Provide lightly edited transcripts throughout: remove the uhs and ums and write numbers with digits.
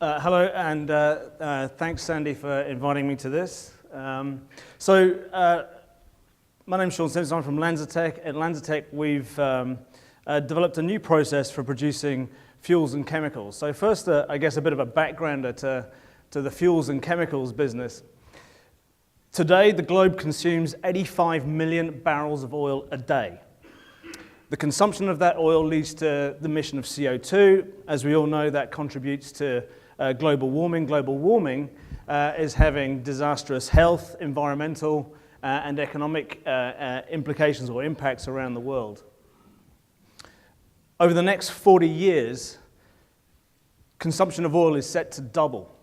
Hello, and thanks, Sandy, for inviting me to this. My name's Sean Simpson. I'm from LanzaTech. At LanzaTech, we've developed a new process for producing fuels and chemicals. So first, I guess a bit of a backgrounder to the fuels and chemicals business. Today, the globe consumes 85 million barrels of oil a day. The consumption of that oil leads to the emission of CO2. As we all know, that contributes to global warming. Global warming is having disastrous health, environmental, and economic implications or impacts around the world. Over the next 40 years, consumption of oil is set to double.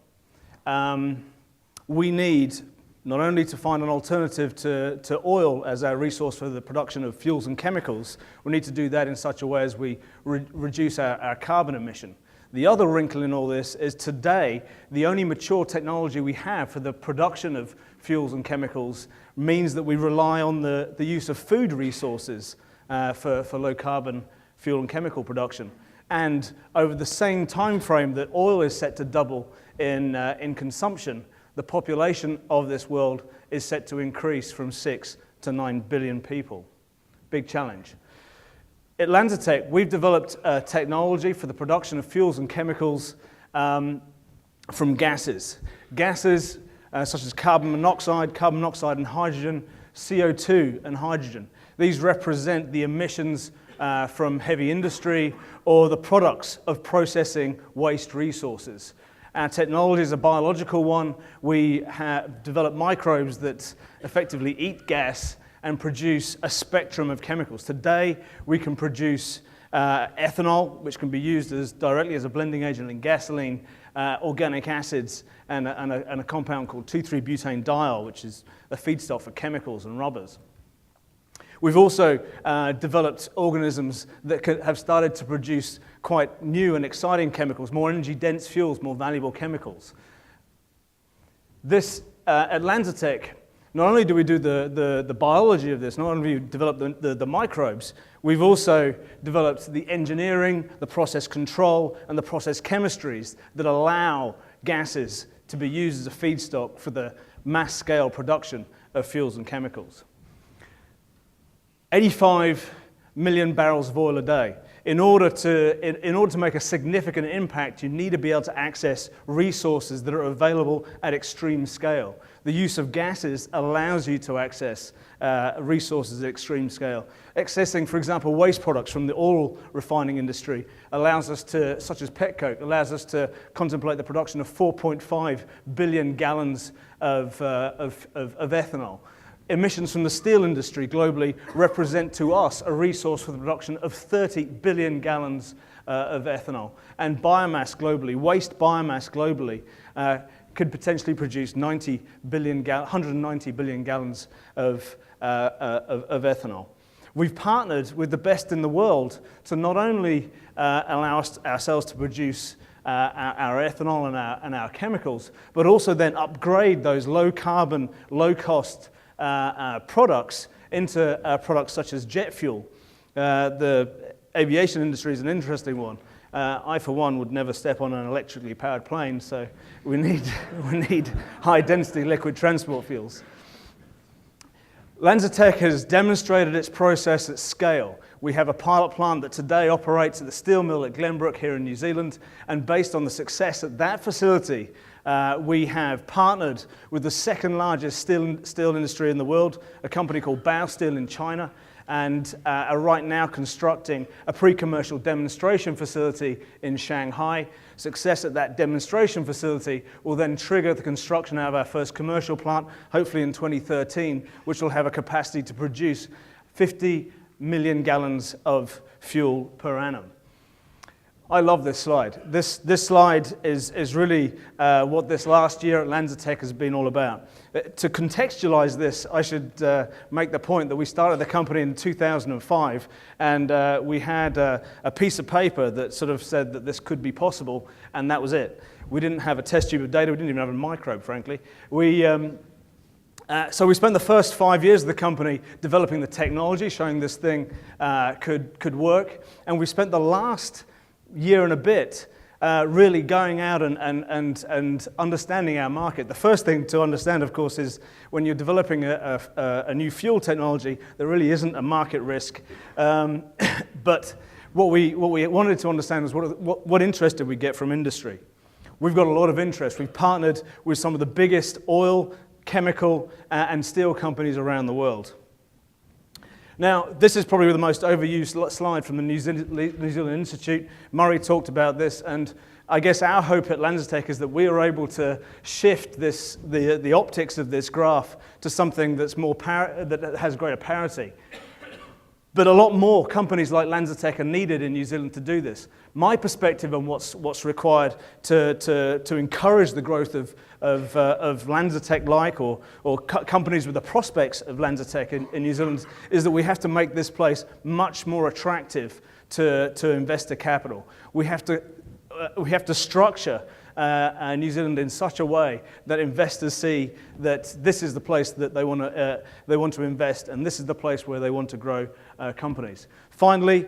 We need not only to find an alternative to oil as our resource for the production of fuels and chemicals, we need to do that in such a way as we reduce our carbon emission. The other wrinkle in all this is today, the only mature technology we have for the production of fuels and chemicals means that we rely on the use of food resources for low carbon fuel and chemical production. And over the same time frame that oil is set to double in consumption, the population of this world is set to increase from 6 to 9 billion people. Big challenge. At LanzaTech, we've developed technology for the production of fuels and chemicals from gases. Gases such as carbon monoxide and hydrogen, CO2 and hydrogen. These represent the emissions from heavy industry or the products of processing waste resources. Our technology is a biological one. We have developed microbes that effectively eat gas and produce a spectrum of chemicals. Today, we can produce ethanol, which can be used directly as a blending agent in gasoline, organic acids, and a compound called 2,3-butane-diol, which is a feedstock for chemicals and rubbers. We've also developed organisms that have started to produce quite new and exciting chemicals, more energy-dense fuels, more valuable chemicals. This, at LanzaTech, not only do we do the biology of this, not only do we develop the microbes, we've also developed the engineering, the process control, and the process chemistries that allow gases to be used as a feedstock for the mass-scale production of fuels and chemicals. 85 million barrels of oil a day. In order to make a significant impact, you need to be able to access resources that are available at extreme scale. The use of gases allows you to access resources at extreme scale. Accessing, for example, waste products from the oil refining industry allows us to, such as petcoke, allows us to contemplate the production of 4.5 billion gallons of ethanol. Emissions from the steel industry globally represent to us a resource for the production of 30 billion gallons of ethanol. And biomass globally, waste biomass globally, could potentially produce 190 billion gallons of ethanol. We've partnered with the best in the world to not only allow ourselves to produce our ethanol and our chemicals, but also then upgrade those low carbon, low cost products into products such as jet fuel. The aviation industry is an interesting one. I, for one, would never step on an electrically powered plane, so we need high-density liquid transport fuels. LanzaTech has demonstrated its process at scale. We have a pilot plant that today operates at the steel mill at Glenbrook here in New Zealand, and based on the success at that facility, we have partnered with the second largest steel industry in the world, a company called Baosteel in China, and are right now constructing a pre-commercial demonstration facility in Shanghai. Success at that demonstration facility will then trigger the construction of our first commercial plant, hopefully in 2013, which will have a capacity to produce 50 million gallons of fuel per annum. I love this slide. This slide is really what this last year at LanzaTech has been all about. To contextualize this, I should make the point that we started the company in 2005, and we had a piece of paper that sort of said that this could be possible, and that was it. We didn't have a test tube of data. We didn't even have a microbe, frankly. So we spent the first 5 years of the company developing the technology, showing this thing could work, and we spent the last year and a bit really going out and understanding our market. The first thing to understand, of course, is when you're developing a new fuel technology, there really isn't a market risk. But what we wanted to understand was what interest did we get from industry? We've got a lot of interest. We've partnered with some of the biggest oil, chemical, and steel companies around the world. Now, this is probably the most overused slide from the New Zealand Institute. Murray talked about this, and I guess our hope at LanzaTech is that we are able to shift the optics of this graph to something that's that has greater parity. But a lot more companies like LanzaTech are needed in New Zealand to do this. My perspective on what's required to encourage the growth of LanzaTech-like or companies with the prospects of LanzaTech in New Zealand is that we have to make this place much more attractive to investor capital. We have to structure New Zealand in such a way that investors see that this is the place that they want to invest, and this is the place where they want to grow companies. Finally,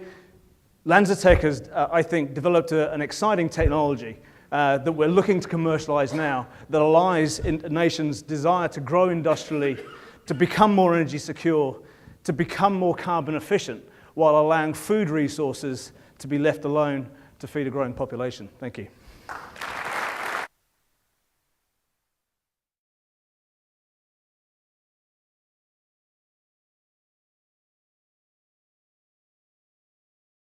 LanzaTech has, I think, developed an exciting technology that we're looking to commercialize now that allies a nation's desire to grow industrially, to become more energy secure, to become more carbon efficient, while allowing food resources to be left alone to feed a growing population. Thank you.